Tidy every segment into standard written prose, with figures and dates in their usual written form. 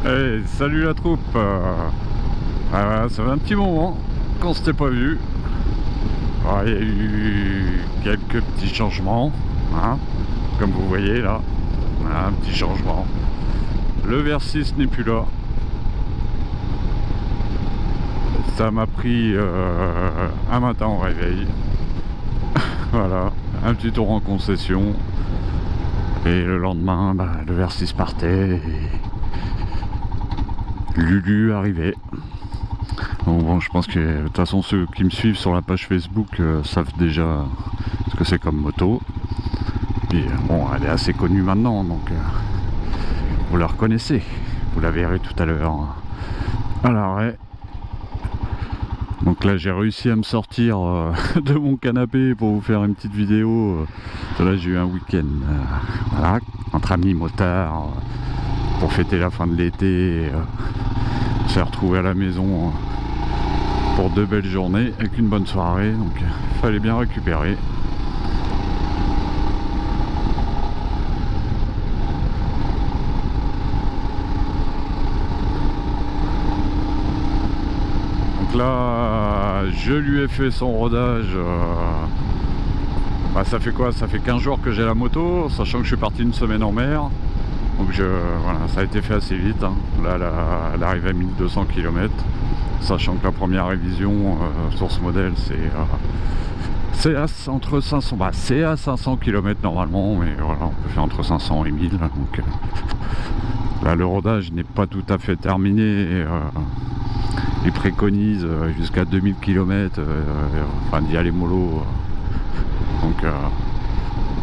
Hey, salut la troupe. Ça fait un petit moment qu'on s'était pas vu. Il y a eu quelques petits changements, hein, comme vous voyez là. Un petit changement. Le Versys n'est plus là. Ça m'a pris un matin au réveil. Voilà, un petit tour en concession. Et le lendemain, le Versys partait et Lulu arrivait. Donc bon, je pense que de toute façon ceux qui me suivent sur la page Facebook savent déjà ce que c'est comme moto. Et bon, elle est assez connue maintenant, donc vous la reconnaissez. Vous la verrez tout à l'heure à l'arrêt. Donc là j'ai réussi à me sortir de mon canapé pour vous faire une petite vidéo. Là j'ai eu un week-end voilà, entre amis motards pour fêter la fin de l'été. On s'est retrouvé à la maison pour 2 belles journées avec une bonne soirée, donc il fallait bien récupérer. Donc là je lui ai fait son rodage. Ça fait quoi? Ça fait 15 jours que j'ai la moto, sachant que je suis parti une semaine en mer. Donc voilà, ça a été fait assez vite, hein. Là elle arrive à 1200 km, sachant que la première révision sur ce modèle c'est entre 500, c'est à 500 km normalement, mais voilà, on peut faire entre 500 et 1000. Donc là le rodage n'est pas tout à fait terminé. Il préconise jusqu'à 2000 km, enfin d'y aller mollo. Donc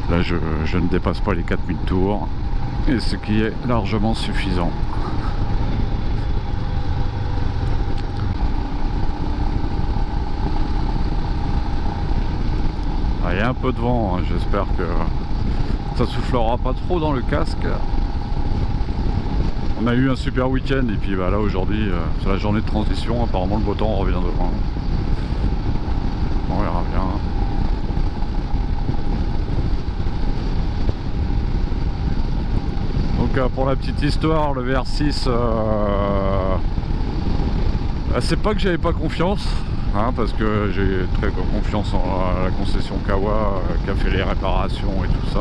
là je ne dépasse pas les 4000 tours, et ce qui est largement suffisant. Il y a un peu de vent, hein. J'espère que ça soufflera pas trop dans le casque. On a eu un super week-end, et puis là aujourd'hui c'est la journée de transition. Apparemment le beau temps revient demain. On verra bien. Donc pour la petite histoire, le Versys, c'est pas que j'avais pas confiance, hein, parce que j'ai très confiance en la concession Kawa qui a fait les réparations et tout ça.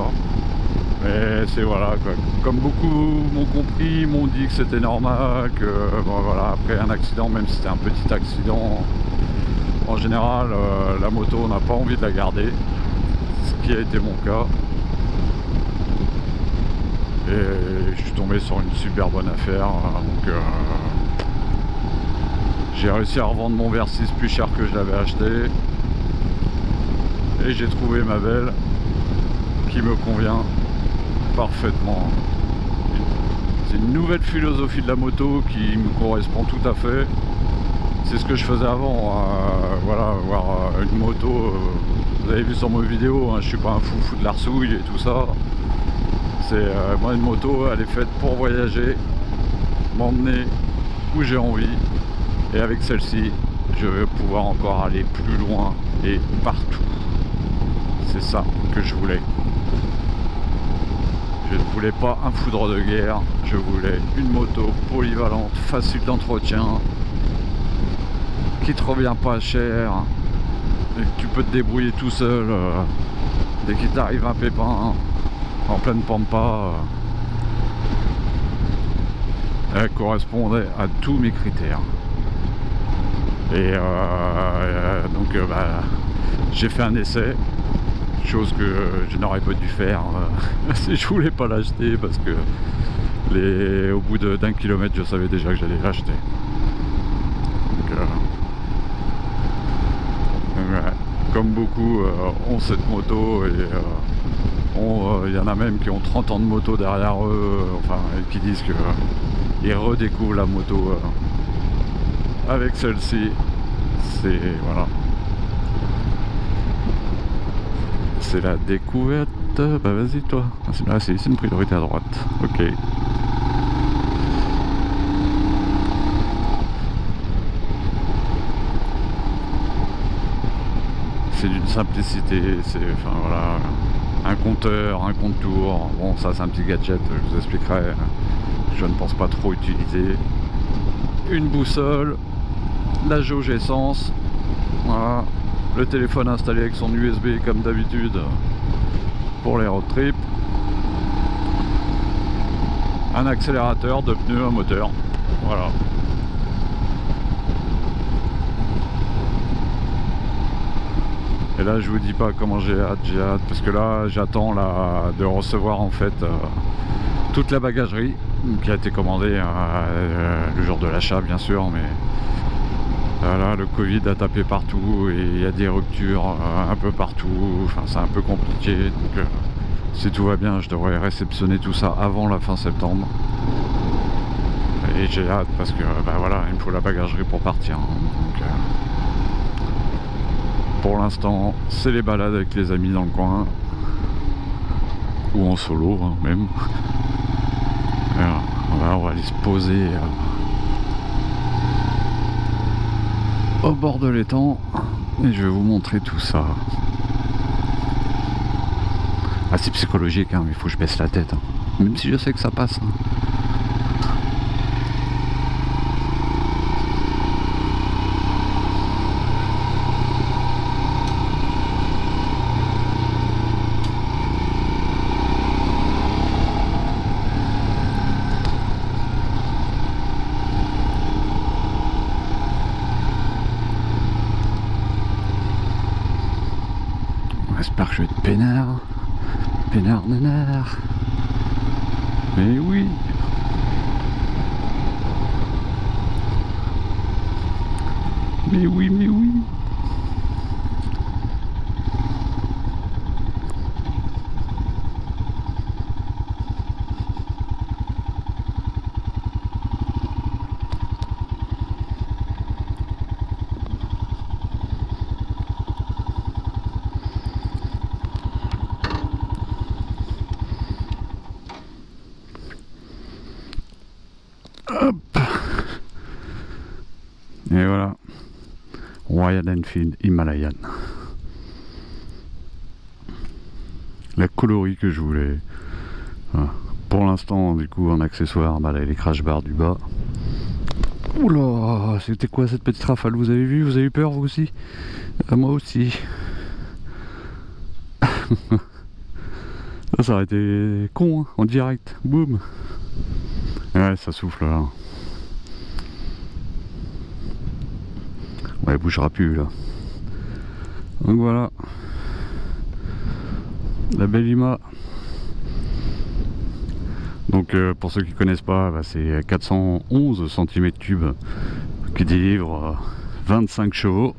Mais c'est voilà quoi. Comme beaucoup m'ont compris, m'ont dit que c'était normal, que bon, voilà, après un accident, même si c'était un petit accident, en général la moto on n'a pas envie de la garder, ce qui a été mon cas. Et je suis tombé sur une super bonne affaire, donc j'ai réussi à revendre mon Versys plus cher que je l'avais acheté, et j'ai trouvé ma belle qui me convient parfaitement. C'est une nouvelle philosophie de la moto qui me correspond tout à fait. C'est ce que je faisais avant, voilà, avoir une moto, vous avez vu sur mes vidéos, hein, je suis pas un fou de l'arsouille et tout ça. C'est moi, une moto elle est faite pour voyager, m'emmener où j'ai envie, et avec celle-ci je vais pouvoir encore aller plus loin et partout. C'est ça que je voulais. Je ne voulais pas un foudre de guerre, je voulais une moto polyvalente, facile d'entretien, qui te revient pas cher, et que tu peux te débrouiller tout seul dès qu'il t'arrive un pépin en pleine pampa. Elle correspondait à tous mes critères, et donc j'ai fait un essai, chose que je n'aurais pas dû faire si je voulais pas l'acheter, parce que au bout d'un kilomètre je savais déjà que j'allais l'acheter. Donc, comme beaucoup ont cette moto, et il y en a même qui ont 30 ans de moto derrière eux, enfin, et qui disent qu'ils redécouvrent la moto avec celle-ci. C'est voilà, c'est la découverte. Vas-y toi, c'est une priorité à droite. Ok. C'est d'une simplicité, c'est enfin voilà, un compteur, un contour. Bon, ça c'est un petit gadget, je vous expliquerai je ne pense pas trop utiliser. Une boussole, la jauge essence, voilà, le téléphone installé avec son USB comme d'habitude pour les road trips, un accélérateur, deux pneus, un moteur, voilà. Et là je vous dis pas comment j'ai hâte parce que là j'attends de recevoir en fait toute la bagagerie qui a été commandée le jour de l'achat bien sûr, mais voilà, le Covid a tapé partout et il y a des ruptures un peu partout, enfin c'est un peu compliqué, donc si tout va bien je devrais réceptionner tout ça avant la fin septembre. Et j'ai hâte parce que bah voilà, il me faut la bagagerie pour partir, hein. Donc, pour l'instant c'est les balades avec les amis dans le coin ou en solo hein, même. Voilà, on va aller se poser au bord de l'étang et je vais vous montrer tout ça. Ah, c'est psychologique, hein, il faut que je baisse la tête, hein. Même si je sais que ça passe, hein. J'espère que je vais être peinard. Peinard nanar. Mais oui. Mais oui, mais oui. Hop. Et voilà, Royal Enfield Himalayan, la coloris que je voulais. Voilà. Pour l'instant du coup en accessoire, bah, les crash bars du bas. Oula, c'était quoi cette petite rafale? Vous avez vu? Vous avez eu peur vous aussi? Moi aussi. Ça aurait été con hein, en direct, boum. Ouais, ça souffle là. Ouais, elle bougera plus là. Donc voilà. La belle Ima. Donc pour ceux qui connaissent pas, bah, c'est 411 cm3 qui délivre 25 chevaux.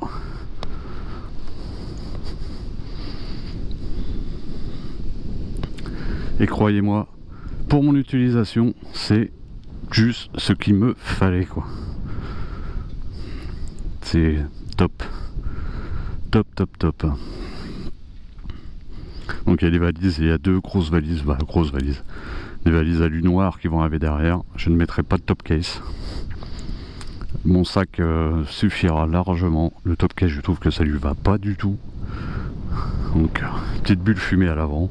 Et croyez-moi, pour mon utilisation, c'est juste ce qu'il me fallait quoi. C'est top. Top, top, top. Donc il y a des valises, il y a deux grosses valises, bah grosses valises. Des valises à lui noir qui vont arriver derrière. Je ne mettrai pas de top case. Mon sac suffira largement. Le top case, je trouve que ça lui va pas du tout. Donc petite bulle fumée à l'avant.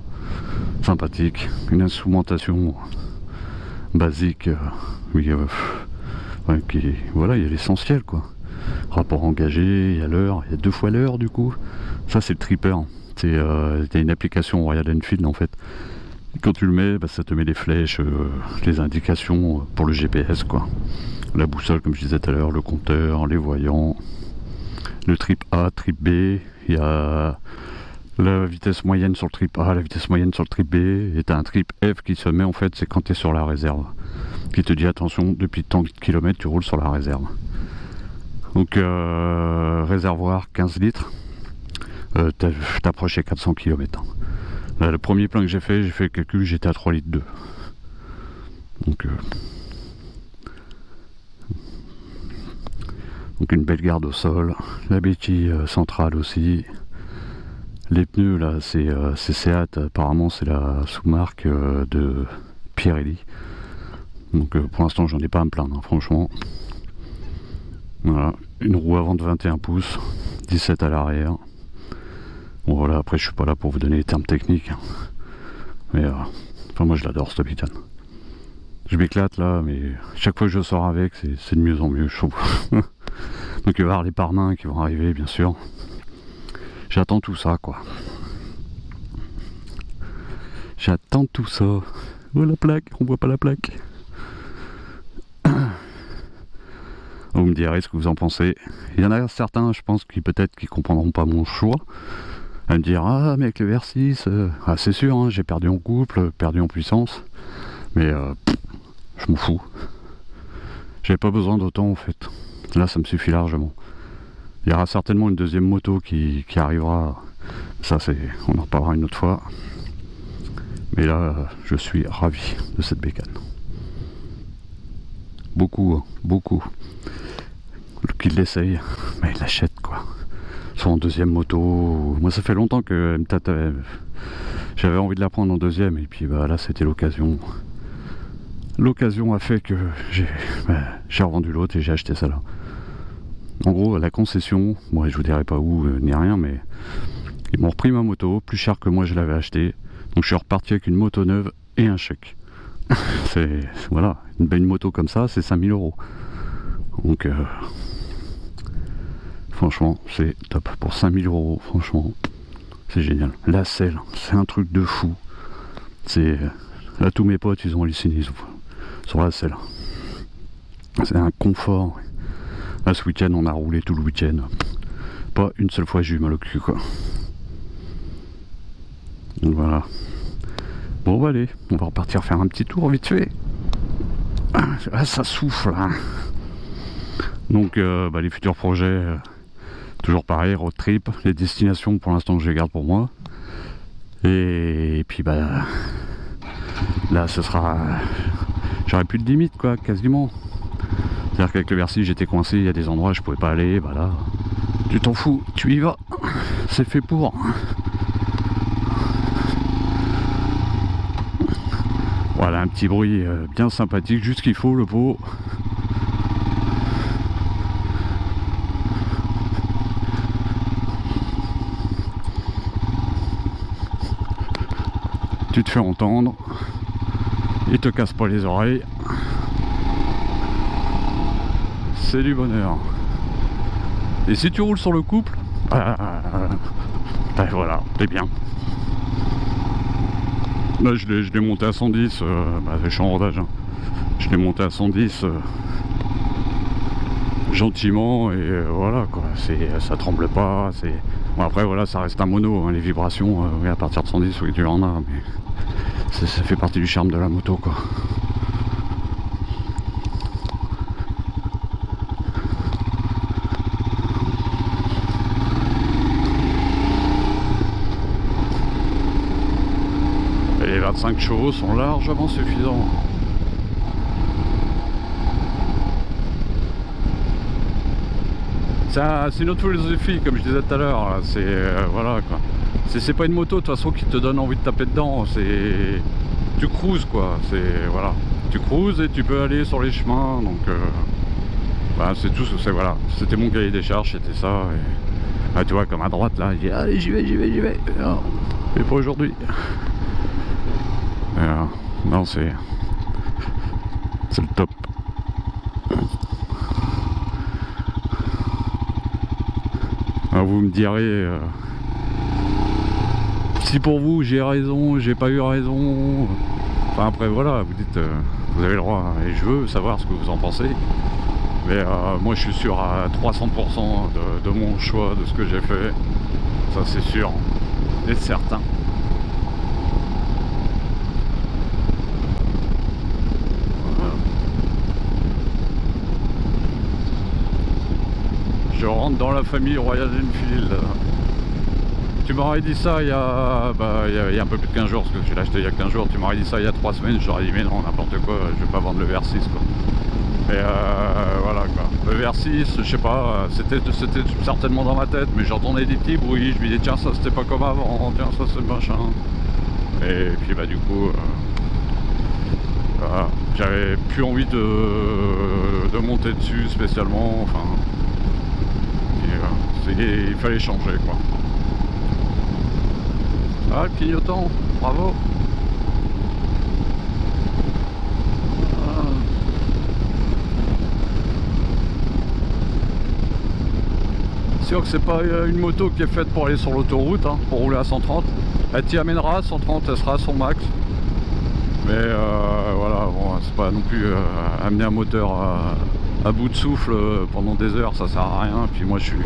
Sympathique. Une instrumentation basique. Oui, ouais, voilà, il y a l'essentiel quoi. Rapport engagé, il y a l'heure, il y a 2 fois l'heure du coup. Ça c'est le tripper. C'est une application Royal Enfield en fait. Quand tu le mets, bah, ça te met les flèches, les indications pour le GPS quoi. La boussole comme je disais tout à l'heure, le compteur, les voyants, le trip A, trip B, il y a la vitesse moyenne sur le trip A, la vitesse moyenne sur le trip B, et tu as un trip F qui se met en fait, c'est quand tu es sur la réserve, qui te dit attention, depuis tant de kilomètres tu roules sur la réserve. Donc réservoir 15 litres, t'approches les 400 km. Là, le premier plein que j'ai fait le calcul, j'étais à 3 litres 2. Donc une belle garde au sol, la béquille centrale aussi. Les pneus là, c'est Seat, apparemment c'est la sous-marque de Pirelli. Donc pour l'instant j'en ai pas à me plaindre, hein, franchement. Voilà, une roue avant de 21 pouces, 17 à l'arrière. Bon voilà, après je suis pas là pour vous donner les termes techniques, hein. Mais enfin moi je l'adore cette Titan. Je m'éclate là, mais chaque fois que je sors avec, c'est de mieux en mieux, je trouve. Donc il va y avoir les parmains qui vont arriver, bien sûr. J'attends tout ça, quoi. J'attends tout ça. Oh la plaque, on voit pas la plaque. Vous me direz ce que vous en pensez. Il y en a certains, je pense, qui peut-être qui comprendront pas mon choix. À me dire, ah mais avec le VR6, c'est sûr, hein, j'ai perdu en couple, perdu en puissance. Mais je m'en fous. J'avais pas besoin d'autant en fait. Là ça me suffit largement. Il y aura certainement une deuxième moto qui arrivera. Ça c'est. On en reparlera une autre fois. Mais là je suis ravi de cette bécane. Beaucoup, hein, beaucoup. Qu'il l'essaye, mais il l'achète quoi. Soit en deuxième moto. Moi ça fait longtemps que j'avais envie de la prendre en deuxième et puis bah là c'était l'occasion. L'occasion a fait que j'ai revendu l'autre et j'ai acheté celle-là. En gros, à la concession, moi je vous dirai pas où ni rien, mais ils m'ont repris ma moto, plus cher que moi je l'avais acheté. Donc je suis reparti avec une moto neuve et un chèque. Voilà, une belle moto comme ça, c'est 5000 €. Donc franchement, c'est top. Pour 5000 €, franchement, c'est génial. La selle, c'est un truc de fou. C'est là tous mes potes, ils ont halluciné sur la selle. C'est un confort. Là, ce week-end, on a roulé tout le week-end. Pas une seule fois j'ai eu mal au cul, quoi. Donc voilà. Bon, bah allez, on va repartir faire un petit tour vite fait. Ah, ça souffle, hein. Donc, les futurs projets, toujours pareil, road trip. Les destinations, pour l'instant, je les garde pour moi. Et puis, bah, là, ce sera... J'aurais plus de limite, quoi, quasiment. C'est-à-dire qu'avec le Versys, j'étais coincé, il y a des endroits où je pouvais pas aller, bah là, tu t'en fous, tu y vas, c'est fait pour. Voilà, un petit bruit bien sympathique, juste ce qu'il faut, le pot. Tu te fais entendre, il te casse pas les oreilles. C'est du bonheur. Et si tu roules sur le couple, voilà, t'es bien. Là je l'ai monté à 110, je suis en rodage, hein. Je l'ai monté à 110 gentiment et voilà quoi, ça tremble pas, bon, après voilà, ça reste un mono, hein, les vibrations, oui, à partir de 110 oui tu en as, mais ça fait partie du charme de la moto quoi. Et les 25 chevaux sont largement suffisants. C'est une autre philosophie, comme je disais tout à l'heure. C'est voilà quoi. C'est pas une moto de toute façon qui te donne envie de taper dedans. C'est tu cruises quoi. C'est voilà. Tu cruises et tu peux aller sur les chemins. Donc c'est tout. C'est voilà. C'était mon cahier des charges, c'était ça. Et, tu vois comme à droite là, il dit allez j'y vais. Mais pas aujourd'hui. Non c'est le top. Alors vous me direz si pour vous j'ai raison, j'ai pas eu raison. Enfin après voilà, vous dites vous avez le droit et je veux savoir ce que vous en pensez. Mais moi je suis sûr à 300% de mon choix, de ce que j'ai fait. Ça c'est sûr et certain. Je rentre dans la famille Royal Enfield. Tu m'aurais dit ça il y a un peu plus de 15 jours, parce que tu l'as acheté il y a 15 jours. Tu m'aurais dit ça il y a 3 semaines, j'aurais dit mais non, n'importe quoi, je vais pas vendre le VR6 quoi. Mais voilà quoi. Le VR6, je sais pas, c'était certainement dans ma tête, mais j'entendais des petits bruits, je me disais tiens ça c'était pas comme avant, tiens ça c'est machin. Et puis du coup, voilà, j'avais plus envie de monter dessus spécialement, enfin. Il fallait changer quoi. Ah le clignotant, bravo. sûr que c'est pas une moto qui est faite pour aller sur l'autoroute, hein, pour rouler à 130. Elle t'y amènera à 130, elle sera à son max. Mais voilà, bon, c'est pas non plus amener un moteur à bout de souffle pendant des heures, ça sert à rien. Puis moi je suis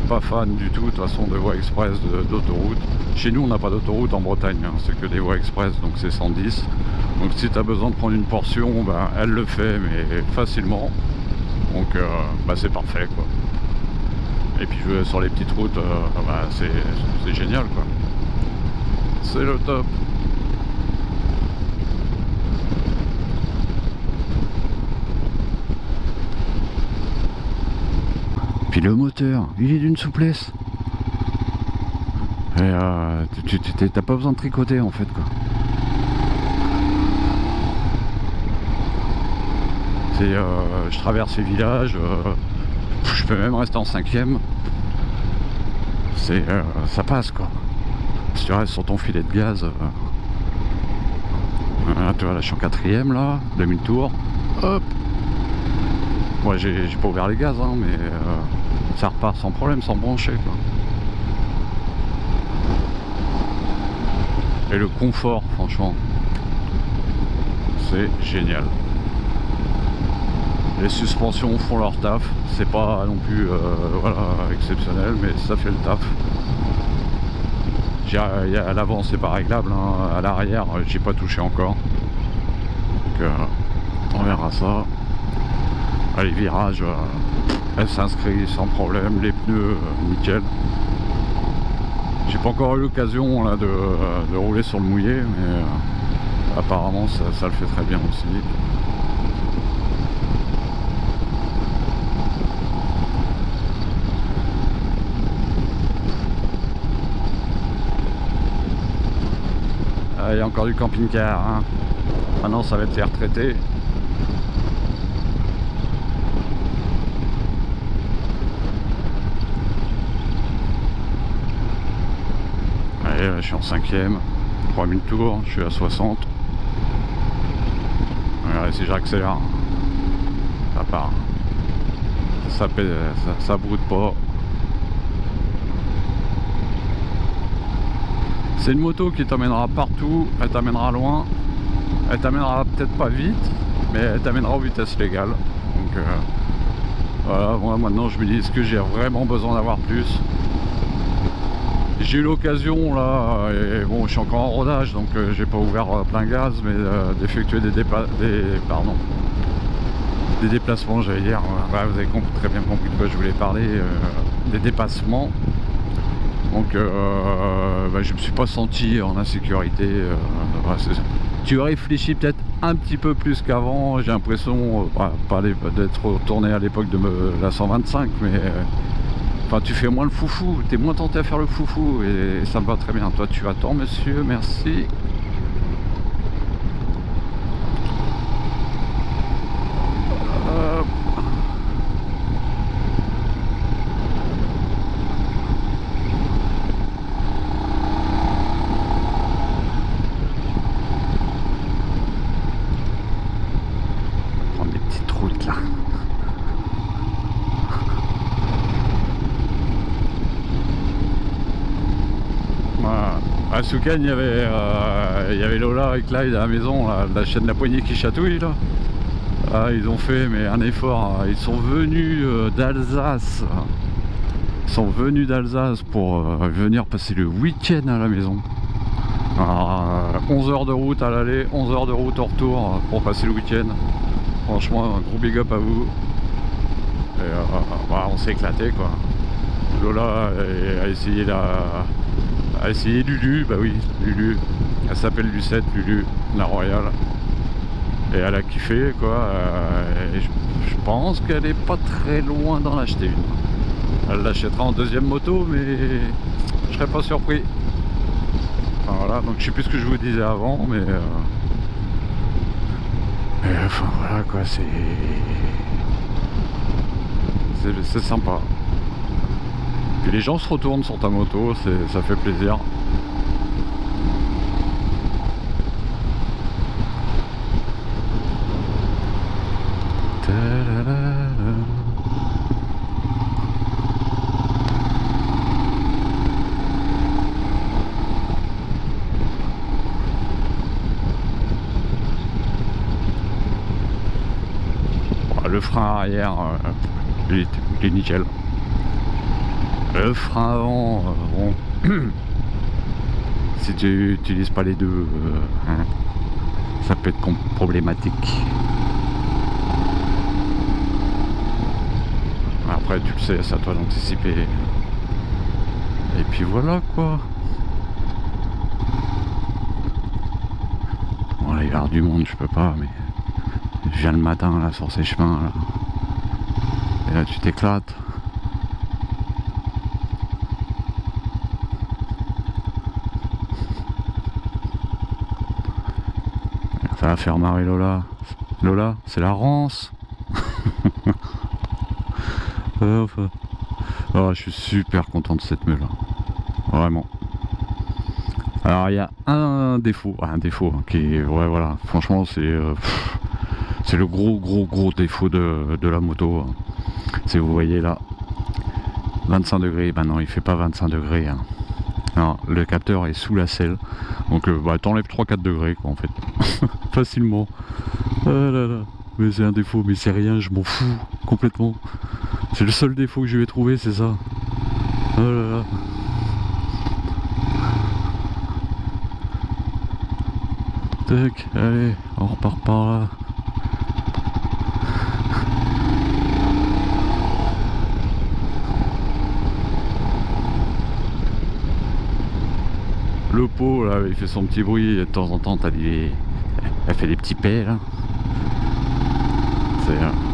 pas fan du tout de toute façon de voies express d'autoroute. Chez nous on n'a pas d'autoroute en Bretagne, hein, c'est que des voies express, donc c'est 110. Donc si tu as besoin de prendre une portion, bah, elle le fait, mais facilement. Donc bah, c'est parfait quoi. Et puis sur les petites routes, bah, c'est génial quoi. C'est le top. Puis le moteur, il est d'une souplesse. Et t'as pas besoin de tricoter en fait quoi. Je traverse les villages, je peux même rester en 5ème. Ça passe quoi. Si tu restes sur ton filet de gaz, tu vois là je suis en 4ème là, demi-tour, hop. Moi j'ai pas ouvert les gaz hein, mais ça repart sans problème, sans brancher quoi. Et le confort franchement, c'est génial. Les suspensions font leur taf, c'est pas non plus voilà, exceptionnel, mais ça fait le taf. À l'avant c'est pas réglable, hein. À l'arrière j'ai pas touché encore. Donc on verra ça. Les virages, elle s'inscrit sans problème, les pneus nickel. J'ai pas encore eu l'occasion là de rouler sur le mouillé, mais apparemment ça le fait très bien aussi. Il y a encore du camping-car, hein. Maintenant ça va être les retraités. Allez, là, je suis en 5ème, 3000 tours, je suis à 60. Regardez, si j'accélère, ça part. Ça broute pas. C'est une moto qui t'amènera partout, elle t'amènera loin, elle t'amènera peut-être pas vite, mais elle t'amènera aux vitesses légales. Donc voilà, moi maintenant je me dis, est-ce que j'ai vraiment besoin d'avoir plus? J'ai eu l'occasion là, et bon je suis encore en rodage, donc j'ai pas ouvert plein gaz, mais d'effectuer des déplacements, j'allais dire, bah, vous avez très bien compris de quoi je voulais parler, des dépassements. Donc bah, je me suis pas senti en insécurité. Tu réfléchis peut-être un petit peu plus qu'avant, j'ai l'impression pas d'être retourné à l'époque de la 125, mais enfin tu fais moins le foufou, tu es moins tenté à faire le foufou, et ça me va très bien. Toi tu attends monsieur, merci. À Soucan, il y avait Lola et Clyde à la maison, là, la chaîne de la poignée qui chatouille là. Ah, ils ont fait mais un effort, ils sont venus d'Alsace. Ils sont venus d'Alsace pour venir passer le week-end à la maison. 11 heures de route à l'aller, 11 heures de route au retour pour passer le week-end. Franchement, un gros big up à vous. Et, bah, on s'est éclaté quoi. Lola a essayé Lulu, bah oui, Lulu. Elle s'appelle Lucette, Lulu, la Royale. Et elle a kiffé quoi. Et je pense qu'elle est pas très loin d'en acheter une. Elle l'achètera en deuxième moto, mais je serais pas surpris. Enfin voilà, donc je sais plus ce que je vous disais avant, mais enfin voilà quoi, c'est sympa. Puis les gens se retournent sur ta moto, ça fait plaisir. le frein arrière, il est nickel. Le frein avant, bon, si tu n'utilises pas les deux, hein, ça peut être problématique. Après, tu le sais, c'est à toi d'anticiper. Et puis voilà quoi. Bon, là, il va y avoir du monde, je peux pas, mais je viens le matin là sur ces chemins là. Et là, tu t'éclates. Ça va faire marrer Lola. Lola, c'est la Rance. Oh, je suis super content de cette meule là. Vraiment. Alors il y a un défaut qui est, ouais voilà, franchement c'est le gros défaut de la moto. Si vous voyez là, 25 degrés, ben non il fait pas 25 degrés. Hein. Alors, le capteur est sous la selle, donc bah, t'enlèves 3-4 degrés quoi en fait, facilement. Ah là là. Mais c'est un défaut, mais c'est rien, je m'en fous complètement. C'est le seul défaut que je vais trouver, c'est ça. Oh là là. Tac, allez, on repart par là. Le pot là, il fait son petit bruit, et de temps en temps elle fait des petits pets là.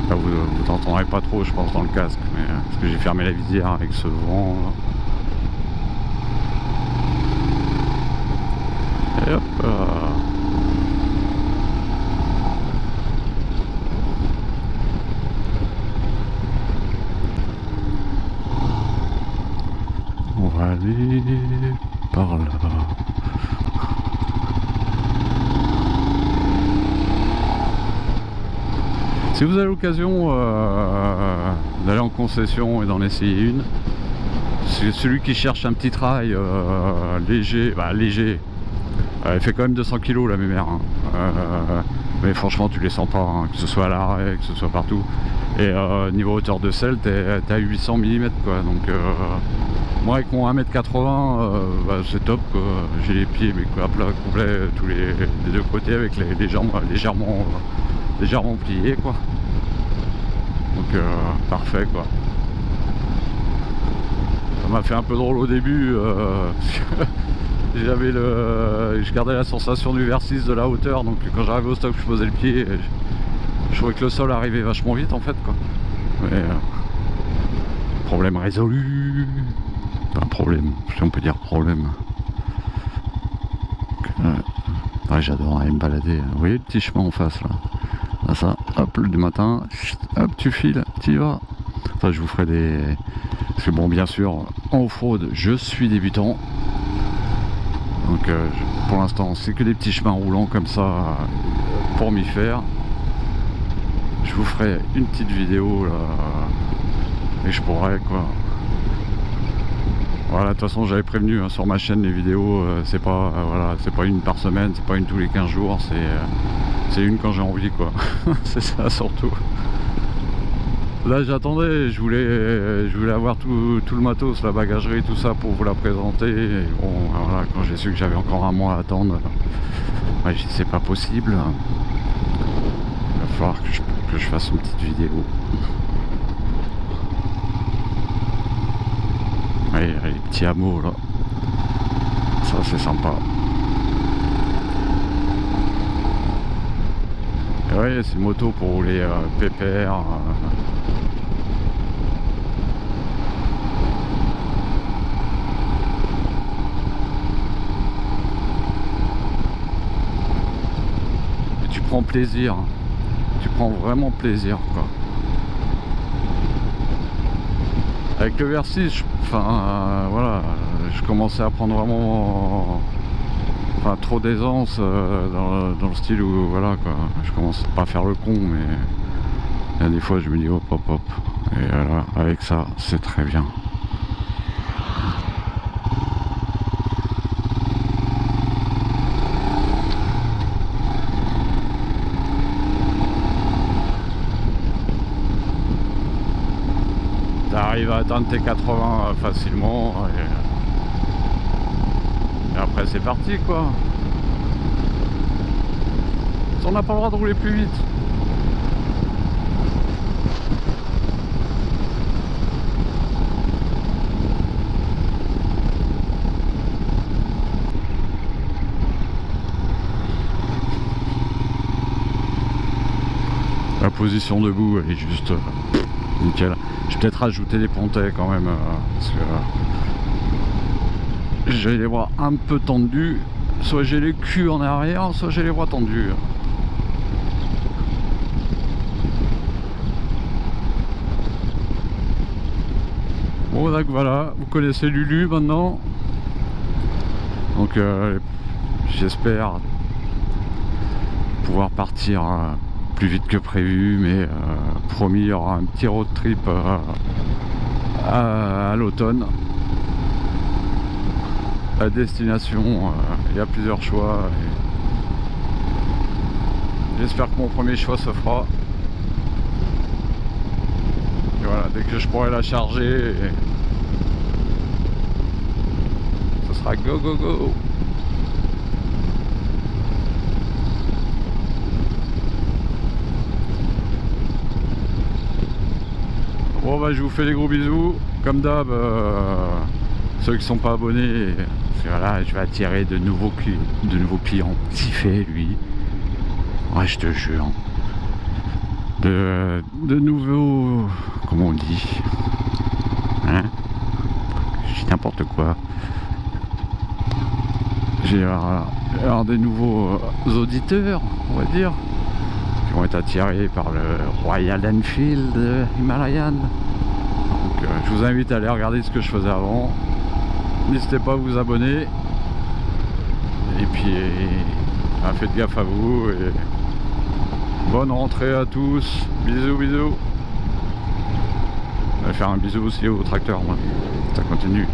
Là, vous t'entendrez pas trop je pense dans le casque, mais parce que j'ai fermé la visière avec ce vent là. Et hop là. On va aller par là. Si vous avez l'occasion d'aller en concession et d'en essayer une, c'est celui qui cherche un petit trail léger, il fait quand même 200 kg la mémère, hein. Mais franchement tu les sens pas, hein, que ce soit à l'arrêt, que ce soit partout. Et niveau hauteur de selle, t'es à 800 mm quoi, donc moi avec mon 1m80 bah, c'est top quoi. J'ai les pieds mais à plat complet tous des deux côtés avec les jambes légèrement pliées quoi, donc parfait quoi. Ça m'a fait un peu drôle au début je gardais la sensation du versis de la hauteur, donc quand j'arrivais au stop je posais le pied, je trouvais que le sol arrivait vachement vite en fait quoi. Mais problème résolu. Pas un problème, si on peut dire problème. Ouais, j'adore aller me balader. Vous voyez le petit chemin en face là, là ça, hop, du matin, hop, tu files, tu y vas. Ça, je vous ferai des... Parce que bon, bien sûr, en off-road, je suis débutant. Donc pour l'instant, c'est que des petits chemins roulants comme ça pour m'y faire. Je vous ferai une petite vidéo là, et je pourrais quoi. Voilà, de toute façon j'avais prévenu hein, sur ma chaîne, les vidéos c'est pas voilà, c'est pas une par semaine, c'est pas une tous les 15 jours, c'est une quand j'ai envie quoi. C'est ça surtout. Là j'attendais, je voulais avoir tout le matos, la bagagerie, tout ça pour vous la présenter. Et bon voilà, quand j'ai su que j'avais encore un mois à attendre, ouais, j'ai dit c'est pas possible. Il va falloir que je fasse une petite vidéo. Ouais, les petits hameaux là, ça c'est sympa. Et ouais, c'est une moto pour rouler pépère. Et tu prends plaisir, tu prends vraiment plaisir quoi. Avec le Versys, voilà, je commençais à prendre vraiment trop d'aisance dans le style où voilà quoi, je commence pas à faire le con, mais il y a des fois je me dis hop hop hop, et voilà, avec ça c'est très bien. t'arrives à atteindre tes 80 facilement et après c'est parti quoi. On n'a pas le droit de rouler plus vite. La position debout elle est juste nickel. Je vais peut-être rajouter des pontets quand même parce que j'ai les bras un peu tendus. Soit j'ai les culs en arrière, soit j'ai les bras tendus. Bon donc voilà, vous connaissez Lulu maintenant. Donc j'espère pouvoir partir plus vite que prévu, mais promis il y aura un petit road trip à l'automne. La destination, il y a plusieurs choix. J'espère que mon premier choix se fera. Et voilà, dès que je pourrai la charger, ce sera go go go. Bon bah je vous fais des gros bisous. Comme d'hab, ceux qui sont pas abonnés, voilà, je vais attirer de nouveaux clients. S'y fait lui. Ouais, je te jure. De nouveaux... Comment on dit, hein, je dis n'importe quoi. J'ai alors des nouveaux auditeurs, on va dire, qui vont être attirés par le Royal Enfield Himalayan. Donc je vous invite à aller regarder ce que je faisais avant. N'hésitez pas à vous abonner. Et puis faites gaffe à vous et bonne rentrée à tous. Bisous bisous. Je vais faire un bisou aussi au tracteur, moi. Ça continue.